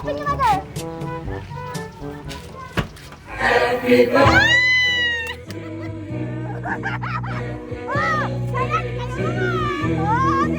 Open your mother. Happy birthday. Oh, kailan ka naman? Oh,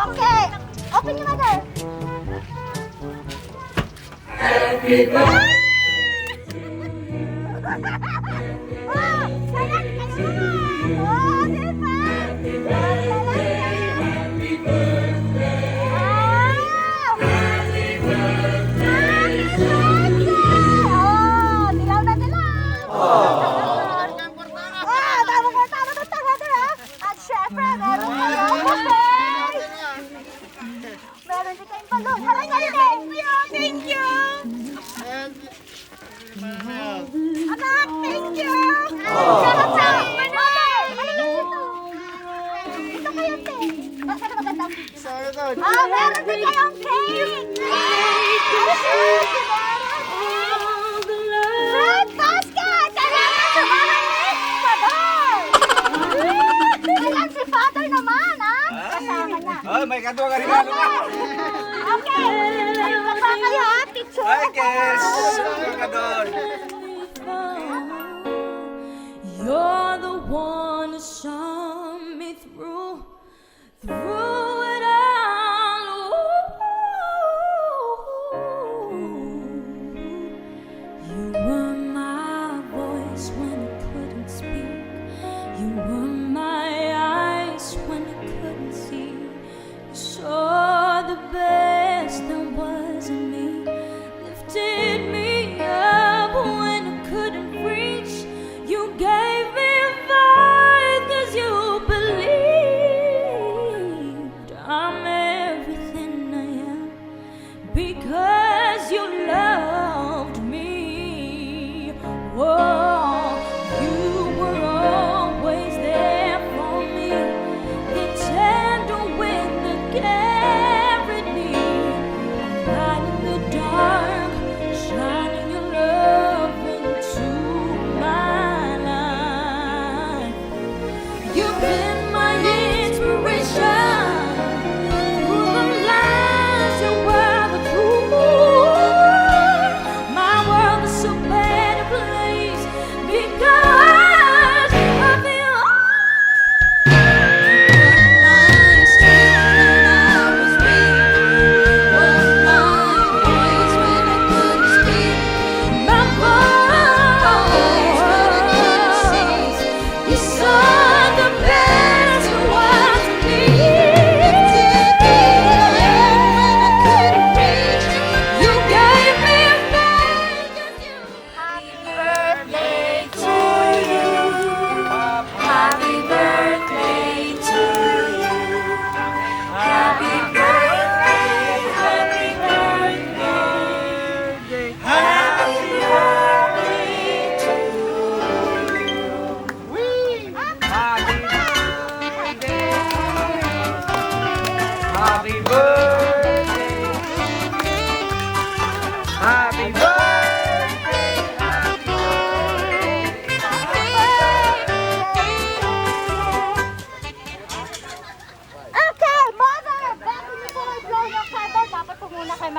okay. Open your mother. Happy birthday. Oh, kailan ka naman? Oh, diba? Happy birthday. Happy birthday. Wow! Happy birthday. Happy birthday! Oh, dilaw na dilaw. Oh, tama ha. At syempre, meron kayong buffet. Meron din kayong balon. Aray, thank you. Anak, thank you. Sarap sa mother. Ano ito? Ito kayo, te. Sana maganda. Meron din kayong cake. Red basket! Salamat sa mga Father! Ayan si Father naman, ha? Kasama na. Oh, may kadwa ka rin ano ka. Okay. Kayo pa ba kayo, ha? Picture. Hi, Kes! Kadwa ka doon. You're the one who saw me through it all. You were my voice when I couldn't speak. You were my eyes when I couldn't see. You saw the best that was in me, lifted me up when I couldn't reach. You gave me faith 'cause you believed I'm everything I am because you loved me. Whoa, you were always there for me, the tender wind that carried me, light in the dark, shining your love into my life. You've been my inspiration through the lies, you were the truth. My world is a better place because of you. My strength when I was weak, was my voice when I couldn't speak, my voice when I couldn't see. You saw the best of what's in me, lifted me up when I couldn't reach. You gave me faith 'cause you. Happy birthday to you. Happy birthday to you. Happy birthday, happy birthday. Happy birthday to you. Happy birthday. Happy birthday.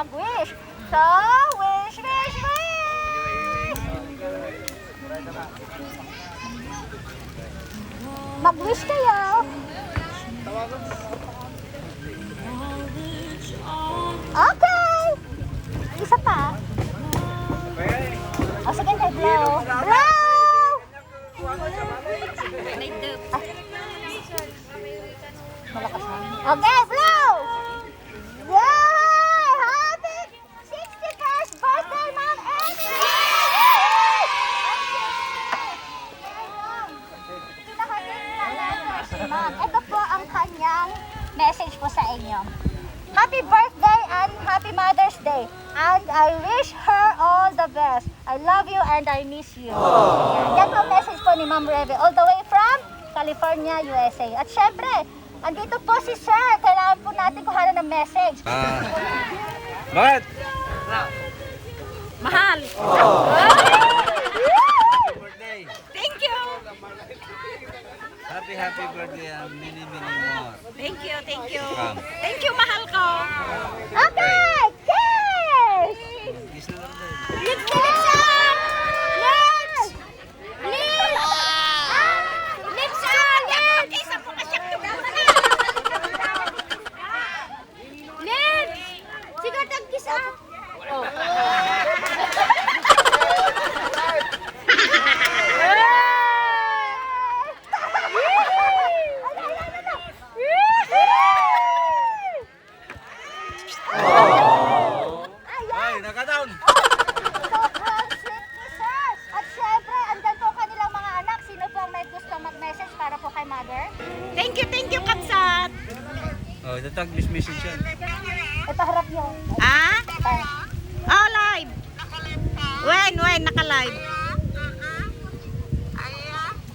mag-wish. So, wish, wish, wish! Mag-wish kayo. Okay! Isa pa. O, sige, kay blow. Blow! Okay, blow! Yay! Happy 61st birthday, Ma'am Amy! Ma'am, ito po ang kanyang message po sa inyo. Happy birthday and happy Mother's Day. And I wish her all the best. I love you and I miss you. Yan po ang message po ni Ma'am Reve all the way from California, USA. At syempre, andito po si Sir. Kailangan po natin kuhanan ng message. Bakit? Mahal. Birthday. Thank you. Happy birthday and many more. Thank you, thank you. Come. Thank you, mahal ko. Okay, cheers! Kiss na lang tayo. Lips to lips on! Lips! Lips! Lips on! Lips! Isa po kasi ang Lips! Sigat ang kiss ah! Oh. Ay, naka-down. Sobrang sweet ni Sir. At syempre, andyan po kanilang mga anak. Sino po ang may gusto mag-message para po kay Mother? Thank you, Kapsat. Oh, itatag this message yan. Ito harap yun. Ah? Oh, live. When, naka-live.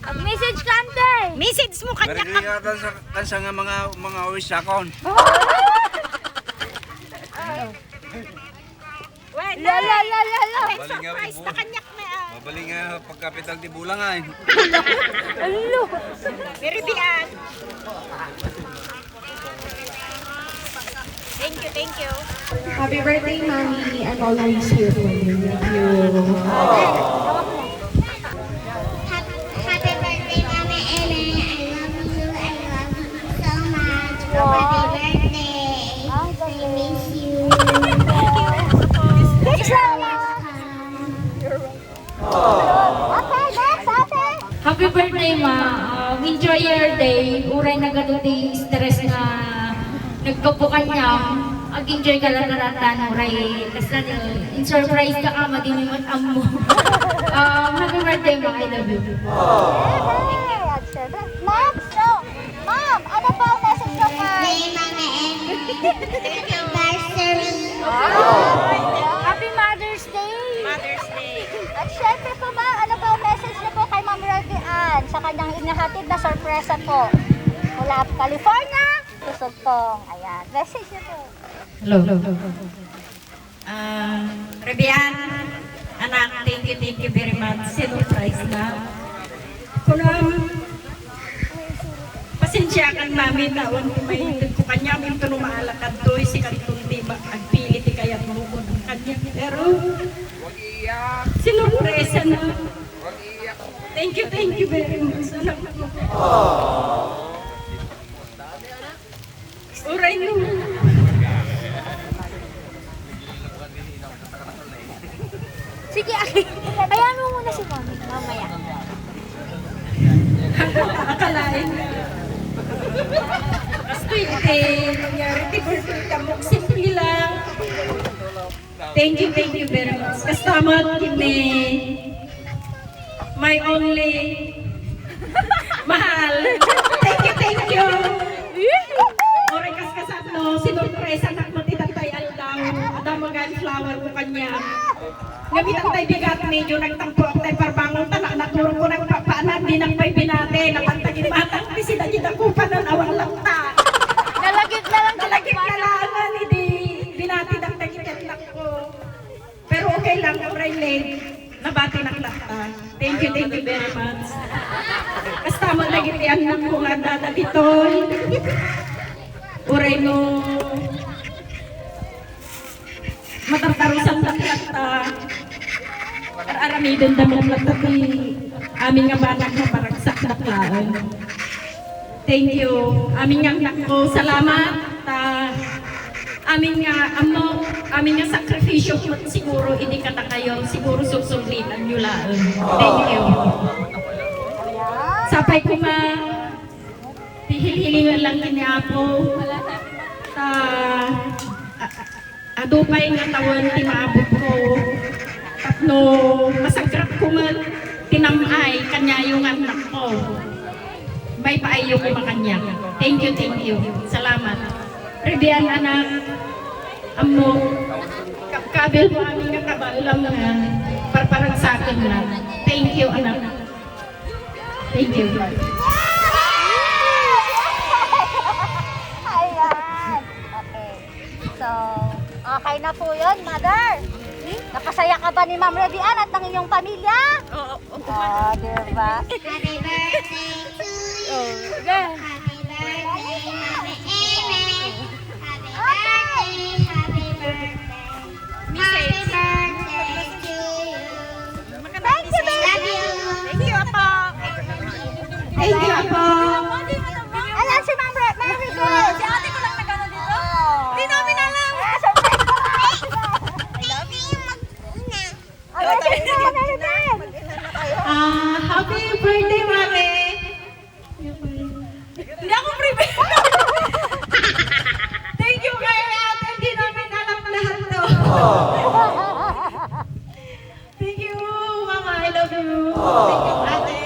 Mag-message ka, Ante. Message mo kanya ka. Marigatan sa nga mga wish akon. When, La la la la la. may surprise na kanya na. Mabaling nga pagkapital di bulang ay. Ano? Very bian. Thank you. Happy birthday, Mommy. I'm always here for you. Thank you. Happy birthday, Mama Ellen. I love you so much. Happy birthday. I miss you. Okay, next, ate. Happy birthday, Ma. Enjoy your day. Uray na gaduti stress na nagkapukan niya. Ag-enjoy ka lang naratan, uray. Kasi in surprise ka ka, madinimat ang mo. Happy birthday, Ma. I love you. Okay, at syempre. Next, so, Ma'am, ano pa ang message nyo kay? Birthday, Mama Ellen. Anniversary. Happy Mother's Day. Mother's Day. At syempre po, Ma, ano pa ang message nyo po kay Ma'am Revy Ann sa kanyang inahatid na sorpresa po? Mula California, Kusugtong. Ayan, message nyo po. Hello. Rebian, anak, thank you very much. Sinurprise na. Kunang, pasensya kan mami na on may ko kanya min tuno maalakad doy si kanton di ba agpili ti kayat mo ko ng kanya pero sinurpresa na. Thank you very much. Anak ko. Uray no. Sige, ayaw mo muna si Mami, mamaya. Akalain. Basta nangyari ti birthday ka mo. Simple lang. Thank you very much. Kasama kini my only mahal. Thank you. Oray kaskasat no, sinurpresa nak mo titatay aldaw. Ada magan flower ko kanya. Gamit ang tay bigat medyo nagtampo ang tay parbangon tanak naturo ko ng papaanan di nang may binate napantagin matang bisita di ako pa ng awang lakta. Nalagit na lang Talagit na lang di binati ng tagitet nak ko. Pero okay lang ang Raylene. Nabati ng lakta. Thank you very much. Kastama nagitian ng mga data dito. Uray no. matartarusan taklat aramidon damot latat ni aming nga banak na paragsak na klaan. Thank you. Aming nga anak ko, salamat. Aming nga amo, aming nga sakripisyo siguro hindi kata kayo, siguro susulitan nyo lang. Thank you. Sapay ko ma, hihil-hilingan lang kini Apo. Adupay nga tawan timaabot ko. Tapno masagrap ko man tinamay kanya yung anak ko. May paayo ko makanya. Thank you. Salamat. Rebian anak, amo, kabil mo aming nga kabalam nga, parang sa akin lang. Thank you anak. Thank you. Ayan. Okay. So, okay na po yun, Mother. Napasaya ka ba ni Ma'am Rebian at ng inyong pamilya? Oo. Oh, diba? Happy birthday to you. Happy birthday, Mama Amy. Happy birthday. Happy birthday to you. Thank you, baby. Love you. Thank you, Apo. Thank you, Apo. Ayan si Ma'am Rebian. Si ate ko lang nagano dito. Hindi namin alam. Surprise ko lang. Happy birthday, Mami. Hindi ako prepare. Thank you, Kaya. Hindi namin alam lahat to. Thank you, Mama. I love you. Thank you, Ate.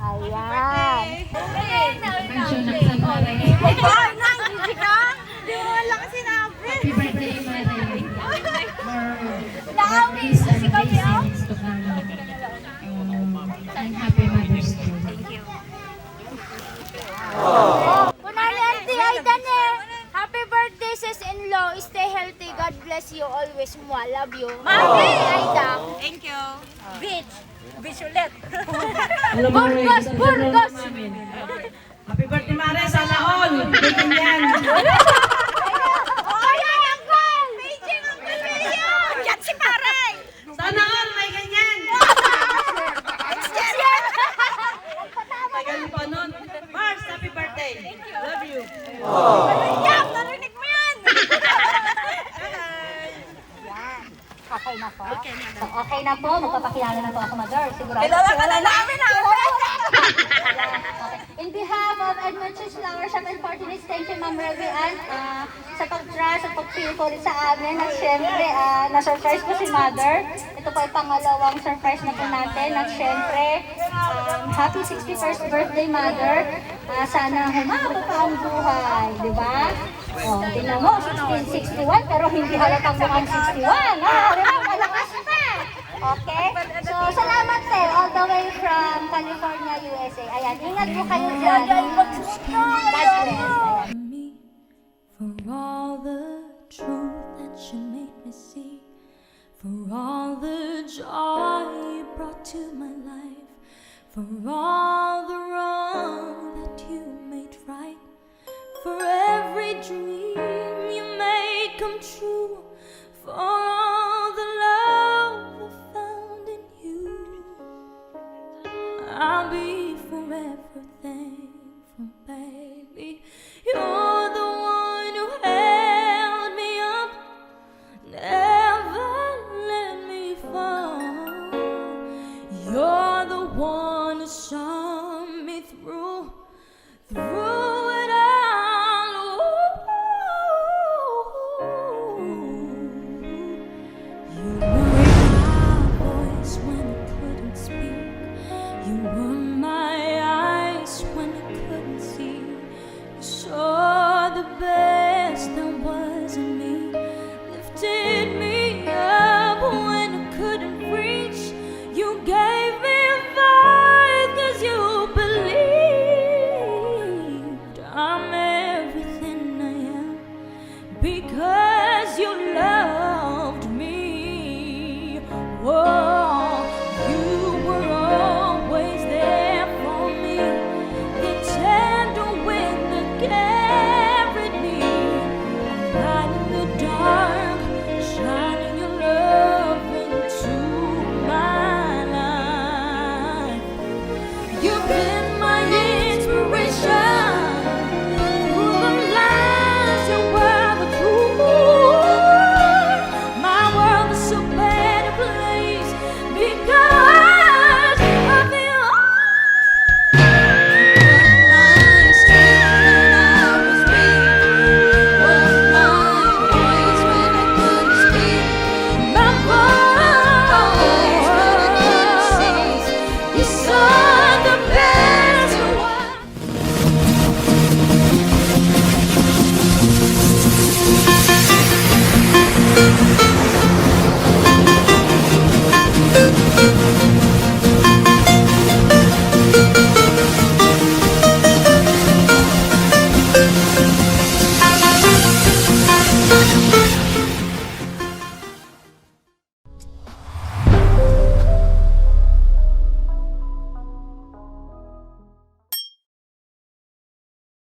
Ayan. Mention ng San Mare. Happy birthday, Mare. God bless and blessings to come. And happy Mother's Day. Kunali Auntie Aidan eh. Happy birthday sis in-law. Stay healthy. God bless you always. Mua. Love you. Mami! Aidan. Thank you. Beach. Beach ulit. Burgos! Burgos! Happy birthday, Mare. Sana all. Bigyan yan. Ayan, Uncle! Beijing, Uncle William! Yan si Pare! Sana all. May ganyan. May ganyan pa nun. Mars, happy birthday. Love you. William, narinig mo yan! Okay na po. So, okay na po. Magpapakilala na po ako, Mother. Sigurado. Kilala ka na namin Okay. In behalf of Adventures Flower Shop and Fortunate, thank you, Ma'am Rebian, sa pag-trust at pag-feel po rin sa amin. At syempre, na-surprise po si Mother. Ito po ay pangalawang surprise na po natin. At syempre, happy 61st birthday, Mother. Sana humaba pa ang buhay, di ba? Oh, tingnan mo, 1661, pero hindi halatang mukhang 61. Di ba? Malakas pa. Okay? So, salamat sir, all the way from California, USA. Ayan, ingat po kayo dyan. God bless. Ayan. me for all the truth that you made me see, for all the joy you brought to my life, for all the wrong that you made right, for every dream you made come true, for all the love I found in you. I'll be forever thankful, babe.